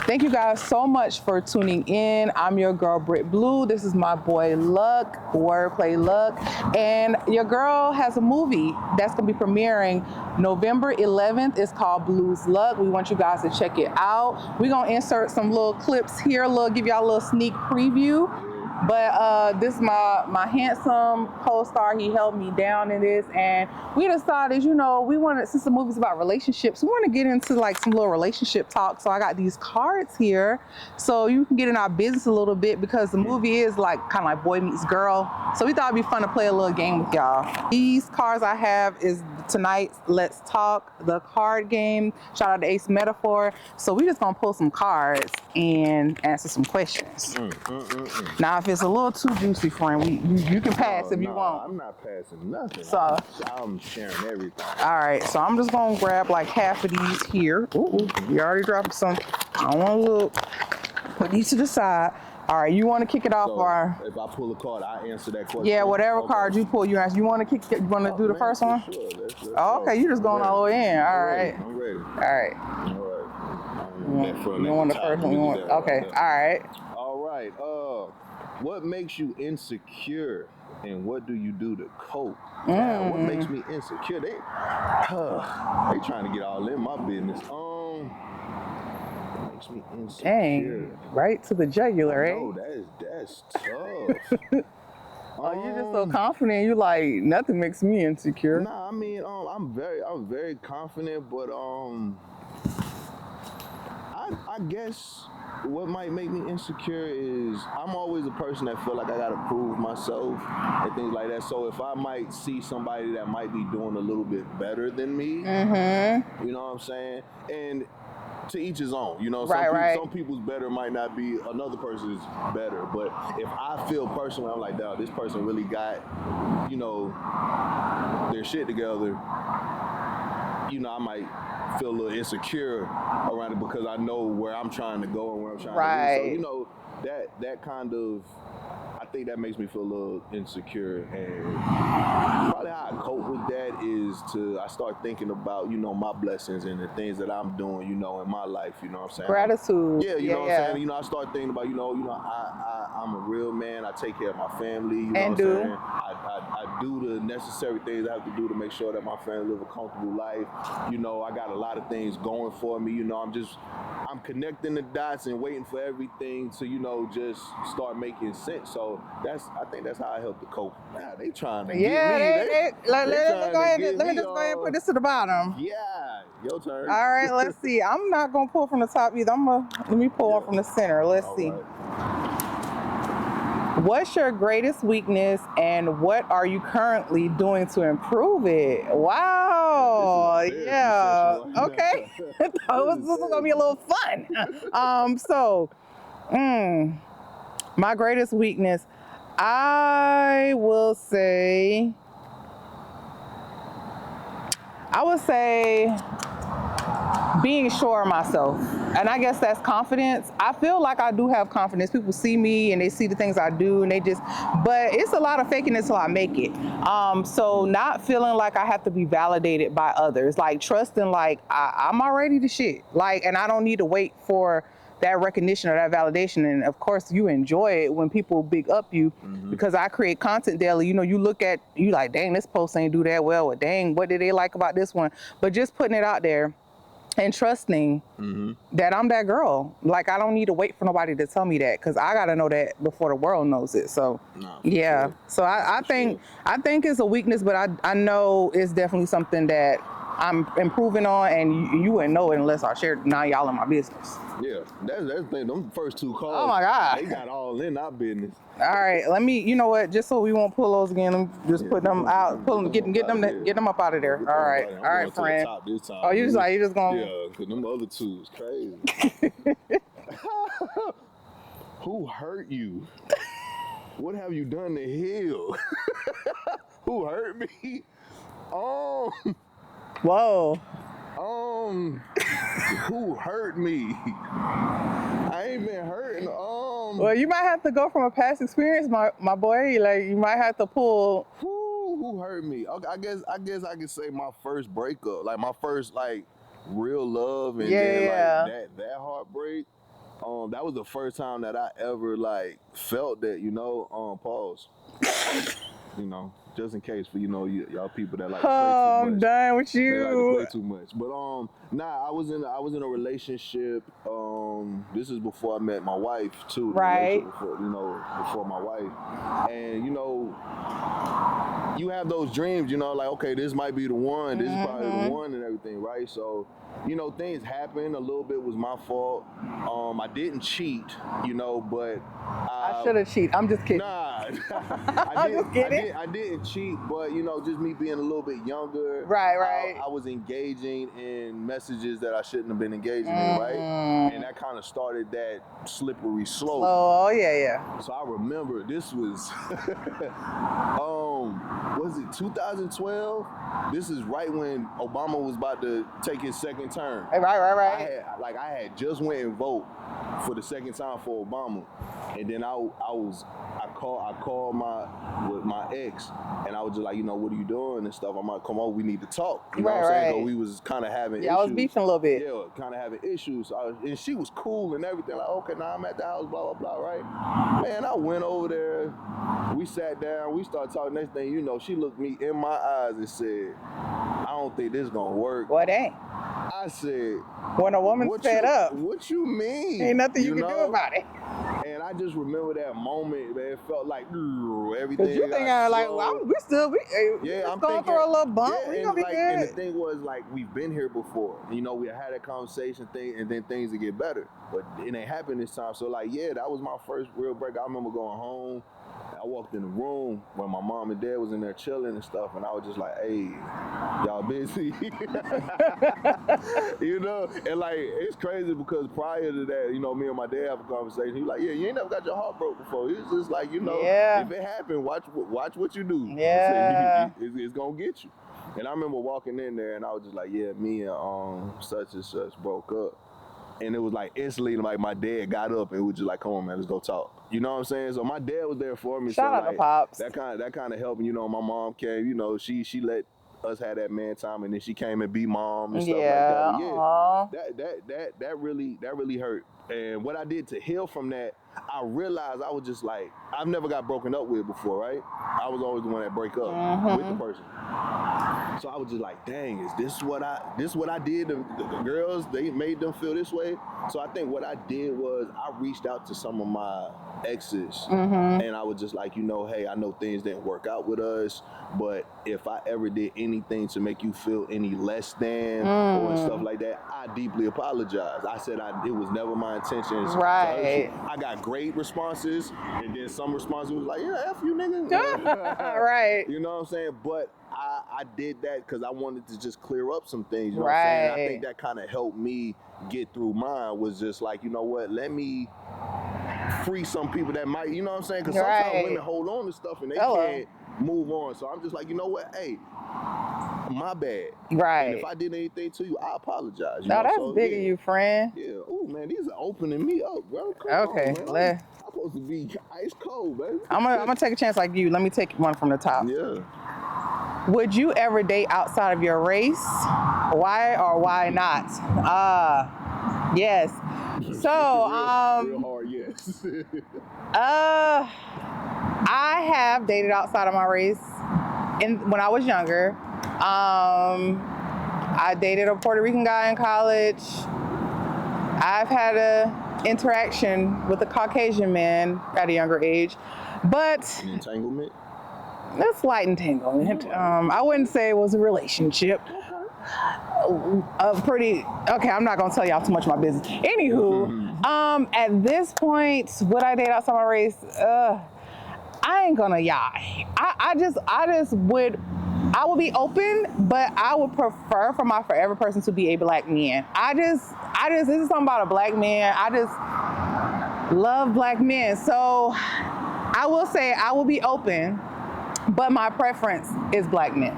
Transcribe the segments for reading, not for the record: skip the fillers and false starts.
Thank you guys so much for tuning in. I'm your girl, Britt Bleu. This is my boy, Luck, Wordplay Luck. And your girl has a movie that's going to be premiering November 11th. It's called Blues Luck. We want you guys to check it out. We're going to insert some little clips here, give y'all a little sneak preview. But this is my handsome co-star. He held me down in this, and we decided, we wanted, since the movie's about relationships, we want to get into like some little relationship talk. So I got these cards here, so you can get in our business a little bit, because the movie is like kind of like boy meets girl. So we thought it'd be fun to play a little game with y'all. These cards I have is tonight's Let's Talk, the card game. Shout out to Ace Metaphor. So we just gonna pull some cards and answer some questions. Now, if it's a little too juicy, friend, you can pass if you want. I'm not passing nothing. So I'm sharing everything. All right, so I'm just gonna grab like half of these here. Ooh, you already dropped some. I don't want to look. Put these to the side. All right, you want to kick it off, or if I pull a card, I answer that question. Yeah, whatever card you pull, you answer. You want to kick it? You want to do the first one? Sure. Oh, okay, you just going all the way in. All right. I'm ready. All right. You want the first one? Okay. All right. All right. What makes you insecure, and what do you do to cope? What makes me insecure? They trying to get all in my business. What makes me insecure? Dang, right to the jugular, eh? No, that's tough. Oh, you're just so confident. You like nothing makes me insecure. Nah, I mean, I'm very confident, but I guess what might make me insecure is I'm always a person that feel like I gotta prove myself and things like that. So if I might see somebody that might be doing a little bit better than me, you know what I'm saying? And to each his own, some people's better might not be another person's better. But if I feel personally, I'm like, dog, this person really got, their shit together, I might feel a little insecure around it, because I know where I'm trying to go and where I'm trying to do. So, that kind of, I think that makes me feel a little insecure. And probably how I cope with that is I start thinking about, my blessings and the things that I'm doing, in my life, you know what I'm saying? Gratitude. Yeah, you know what I'm saying? I start thinking about, I'm a real man. I take care of my family, you know what I'm saying? I do the necessary things I have to do to make sure that my family live a comfortable life. I got a lot of things going for me. I'm connecting the dots and waiting for everything to, just start making sense. So I think that's how I help to cope. Nah, they trying to get me. Let me just go ahead and put this to the bottom. Yeah, your turn. All right, let's see. I'm not gonna pull from the top either. Let me pull one from the center. Let's see. Right. What's your greatest weakness, and what are you currently doing to improve it? Wow. Yeah. Okay. This is gonna be a little fun. My greatest weakness, I would say being sure of myself. And I guess that's confidence. I feel like I do have confidence. People see me and they see the things I do, and but it's a lot of faking it till I make it. So not feeling like I have to be validated by others, like trusting like I'm already the shit. And I don't need to wait for that recognition or that validation. And of course you enjoy it when people big up you, because I create content daily. You look at, you like, dang, this post ain't do that well, or dang, what did they like about this one? But just putting it out there and trusting that I'm that girl. Like, I don't need to wait for nobody to tell me that, because I got to know that before the world knows it. So yeah, sure. So I think it's a weakness, but I know it's definitely something that I'm improving on, and you wouldn't know it unless I shared. Now y'all in my business. Yeah, that's the thing. Them first two calls, oh my God, they got all in our business. All right, let me, you know what, just so we won't pull those again, I'm just put them out, get them up out of there. All right, friend. To the top this time. Oh, you just gonna. Yeah, because them other two is crazy. Who hurt you? What have you done to heal? Who hurt me? Whoa. Who hurt me? I ain't been hurting. Well, you might have to go from a past experience, my boy. Like, you might have to pull. Who hurt me? Okay, I guess I could say my first breakup, like my first like real love, and then like that heartbreak. That was the first time that I ever like felt that, pause. Just in case for y'all people that like to play Oh, too I'm much. done with They like to play you. too much. But I was in a relationship. This is before I met my wife too. The Right. relationship before my wife. And you have those dreams, like, okay, this might be the one, this is probably the one and everything, right? So, things happen. A little bit was my fault. I didn't cheat, but I should have cheated. I'm just kidding. nah, I'm just kidding. I didn't cheat, but just me being a little bit younger, Right. I was engaging in messages that I shouldn't have been engaging in, right? And that kind of started that slippery slope. Oh yeah. So I remember this was was it 2012? This is right when Obama was about to take his second term. Right. I had just went and vote for the second time for Obama, and then I called my ex, and I was just like, what are you doing and stuff. I'm like, come on, we need to talk. You know what I'm saying? So we was kind of having issues. I was beefing a little bit. Yeah, kind of having issues. And she was cool and everything. Like, okay, now I'm at the house, blah, blah, blah, right? Man, I went over there. We sat down. We started talking. Next thing you know, she looked me in my eyes and said, I don't think this is going to work. What ain't? I said, when a woman's fed up. What you mean? Ain't nothing you can do about it. And I just remember that moment, man. It felt like everything. Cause you think I'm like, well, we I'm going through a little bump. Yeah, we gonna be good. good. And the thing was, like, we've been here before. We had that conversation thing, and then things would get better. But it ain't happened this time. So, like, yeah, that was my first real break. I remember going home. I walked in the room when my mom and dad was in there chilling and stuff, and I was just like, hey, y'all busy? And like, it's crazy because prior to that, me and my dad have a conversation. He's like, yeah, you ain't never got your heart broke before. It's just like, if it happened, watch what you do. Yeah. It's gonna get you. And I remember walking in there, and I was just like, yeah, me and such and such broke up. And it was like instantly, like, my dad got up and was just like, come on, man, let's go talk. You know what I'm saying? So my dad was there for me. Shout out to Pops. That kind of helped me. My mom came, she let us have that man time, and then she came and be mom and stuff like that. But yeah, that really hurt. And what I did to heal from that, I realized I was just like, I've never got broken up with before, right? I was always the one that break up with the person. So I was just like, dang, is this what I did? The girls, they made them feel this way. So I think what I did was I reached out to some of my exes, and I was just like, hey, I know things didn't work out with us, but if I ever did anything to make you feel any less than or stuff like that, I deeply apologize. I said it was never my intentions. Right. I got great responses, and then some responses was like, yeah, F you, nigga. Right. You know what I'm saying? But I did that because I wanted to just clear up some things. You know what I'm saying? And I think that kind of helped me get through mine, was just like, you know what, let me free some people that might, you know what I'm saying? Because sometimes women hold on to stuff and they can't move on. So I'm just like, you know what, hey, my bad. Right. And if I did anything to you, I apologize. That's big of you, friend. Yeah. Oh, man, these are opening me up, bro. Come on, man. I'm supposed to be ice cold, baby. I'm gonna take a chance like you. Let me take one from the top. Yeah. Would you ever date outside of your race? Why or why not? Yes. So, real hard, yes. I have dated outside of my race when I was younger. I dated a Puerto Rican guy in college. I've had a interaction with a Caucasian man at a younger age, but an entanglement. A slight entanglement. I wouldn't say it was a relationship. Okay, I'm not gonna tell y'all too much of my business. Anywho, at this point, would I date outside my race? I ain't gonna lie. I would be open, but I would prefer for my forever person to be a black man. This is something about a black man. I just love black men. So I will say I will be open, but my preference is black men.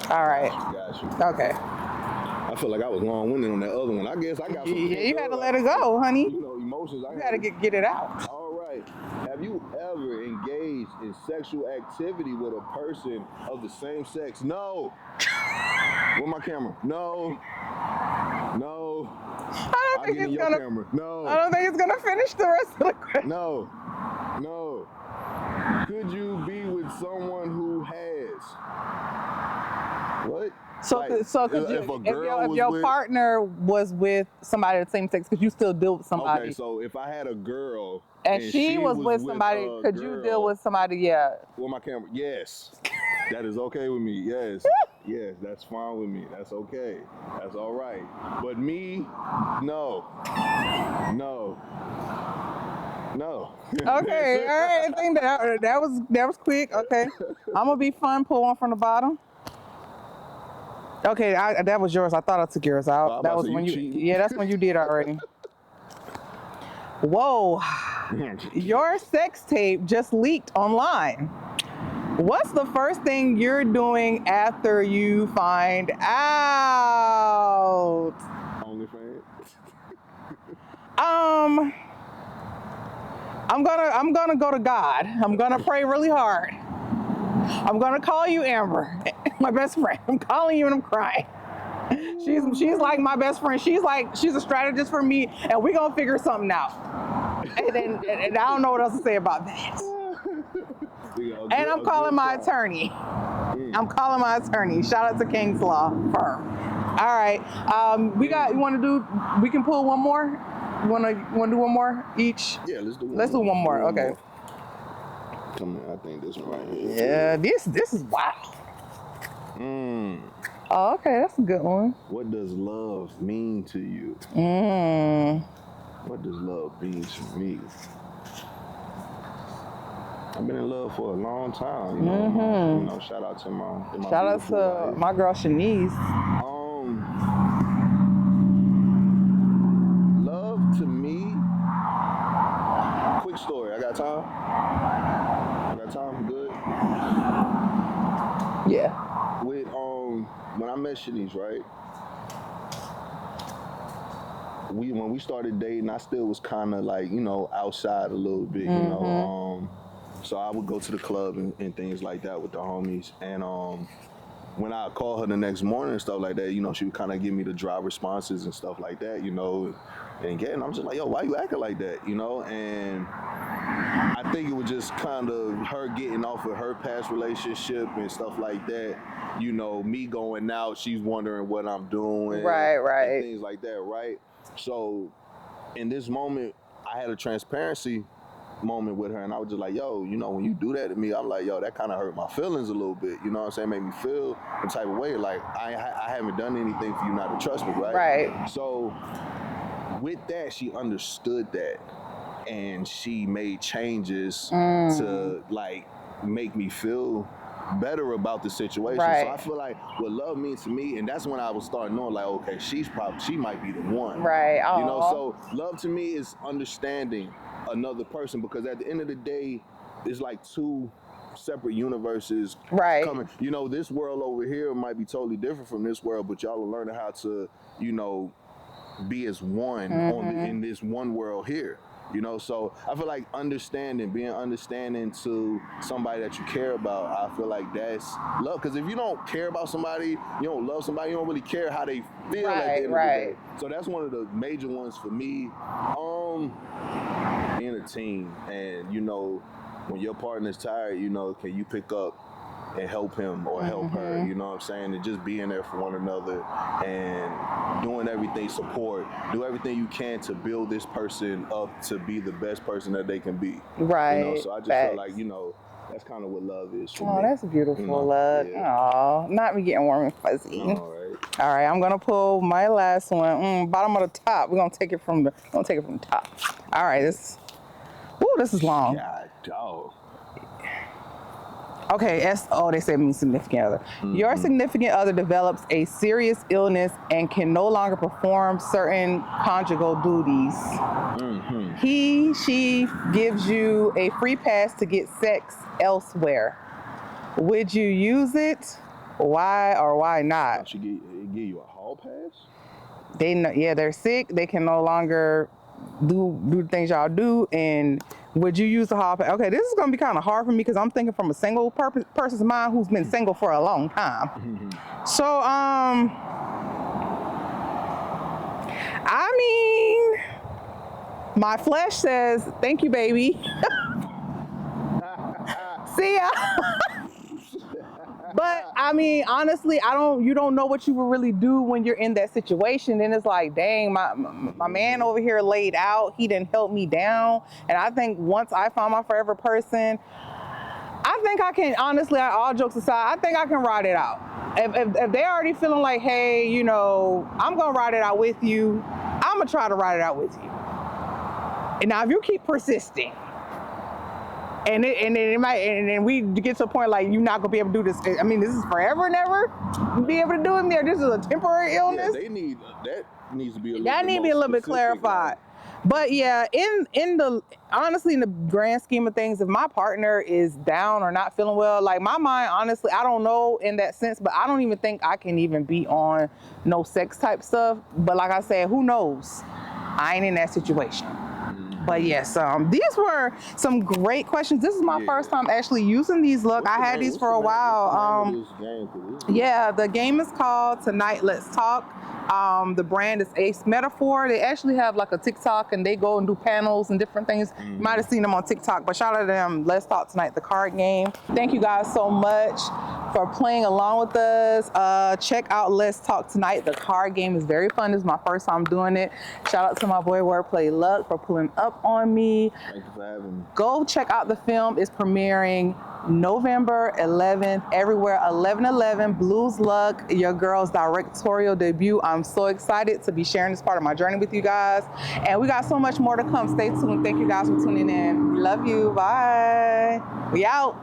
All right. Gotcha. Okay. I feel like I was long-winded on that other one. I guess I got some. Yeah, you had to let it go, honey. Emotions. You got to get it out. All right. Have you ever engaged in sexual activity with a person of the same sex? No. Where's my camera? No. No. I don't think get in it's your gonna. camera. No. I don't think it's gonna finish the rest of the question. No. No. Could you be with someone who has? What? So, Like, so could you, if a if girl was your with, partner was with somebody of the same sex, could you still deal with somebody? okay, so if I had a girl and she was with with somebody, a could girl, you deal with somebody? Yeah. with my camera? Yes. That is okay with me. Yes. Yes, that's fine with me. That's okay. That's all right. But me, no. No. No. Okay. All right. I think that was quick. Okay. I'm gonna be fun. Pull one from the bottom. Okay, that was yours. I thought I took yours out. That was when you. cheating. Yeah, that's when you did already. Whoa. Your sex tape just leaked online. What's the first thing you're doing after you find out? OnlyFans. I'm gonna go to God. I'm gonna pray really hard. I'm gonna call you Amber, my best friend. I'm calling you and I'm crying. She's like my best friend. She's a strategist for me, and we're gonna figure something out. And I don't know what else to say about that. And I'm calling my attorney. I'm calling my attorney. Shout out to King's Law Firm. All right. We can pull one more? You wanna do one more each? Yeah, let's do one. Let's do one more. Okay. Come on, I think this one right here. Yeah, this is wow. Oh, okay, that's a good one. What does love mean to you? What does love mean to me? I've been in love for a long time, you know. Shout out to my Shout out to wife. my girl Shanice. Love to me. Quick story. I got time. Good. Yeah. With when I met Shanice, right? When we started dating, I still was kind of like, outside a little bit, you know. So I would go to the club and things like that with the homies. And when I call her the next morning and stuff like that, she would kind of give me the dry responses and stuff like that, And I'm just like, yo, why you acting like that, And I think it was just kind of her getting off of her past relationship and stuff like that. Me going out, she's wondering what I'm doing. Right. And things like that, right? So in this moment, I had a transparency moment with her, and I was just like, yo, when you do that to me, I'm like, yo, that kind of hurt my feelings a little bit, you know what I'm saying? Made me feel the type of way, like I haven't done anything for you not to trust me, right? Right. So with that, she understood that, and she made changes to like make me feel better about the situation. Right. So I feel like what love means to me, and that's when I was starting knowing like, okay, she might be the one. Right. So love to me is understanding another person, because at the end of the day, it's like two separate universes coming. This world over here might be totally different from this world, but y'all are learning how to, be as one in this one world here. So I feel like being understanding to somebody that you care about, I feel like that's love. Because if you don't care about somebody, you don't love somebody, you don't really care how they feel at the end of the day. So that's one of the major ones for me. Being a team, and when your partner's tired, can you pick up and help him or help her, you know what I'm saying? And just being there for one another and doing everything, do everything you can to build this person up to be the best person that they can be. Right. So I just feel like, that's kind of what love is for me. Oh, that's beautiful, Luck. Yeah. Oh, not me getting warm and fuzzy. All right. All right, I'm gonna pull my last one. Bottom of the top. We're gonna take it from the top. All right, this is long. God, dog. Okay, they said mean significant other. Your significant other develops a serious illness and can no longer perform certain conjugal duties. She gives you a free pass to get sex elsewhere. Would you use it? Why or why not? She give you a hall pass? They're sick. They can no longer do the things y'all do. And would you use the hall pass? Okay, this is gonna be kind of hard for me because I'm thinking from a single person's mind who's been single for a long time. So I mean, my flesh says, thank you, baby. See ya. But I mean, honestly, you don't know what you would really do when you're in that situation. And it's like, dang, my man over here laid out. He didn't help me down. And I think once I found my forever person, I think I can, honestly, all jokes aside, I think I can ride it out. If they're already feeling like, hey, you know, I'm gonna ride it out with you, I'm gonna try to ride it out with you. And now if you keep persisting, and then we get to a point like you're not gonna be able to do this. I mean, this is forever and ever. Be able to do it there. This is a temporary illness. Yeah, that needs to be a little that need to be a little bit clarified. But yeah, honestly, in the grand scheme of things, if my partner is down or not feeling well, like my mind, honestly, I don't know in that sense, but I don't even think I can even be on no sex type stuff. But like I said, who knows? I ain't in that situation. But yes, these were some great questions. This is my first time actually using these. Look, I had these for a while. Yeah, the game is called Tonight Let's Talk. The brand is Ace Metaphor. They actually have like a TikTok and they go and do panels and different things. You might have seen them on TikTok, but shout out to them. Let's Talk Tonight, the card game. Thank you guys so much for playing along with us. Check out Let's Talk Tonight. The card game is very fun. This is my first time doing it. Shout out to my boy Wordplay Luck for pulling up on me. Thank you for having me. Go check out the film. It's premiering November 11th, everywhere, 11/11, Blues Luck, your girl's directorial debut. I'm so excited to be sharing this part of my journey with you guys. And we got so much more to come. Stay tuned. Thank you guys for tuning in. Love you. Bye. We out.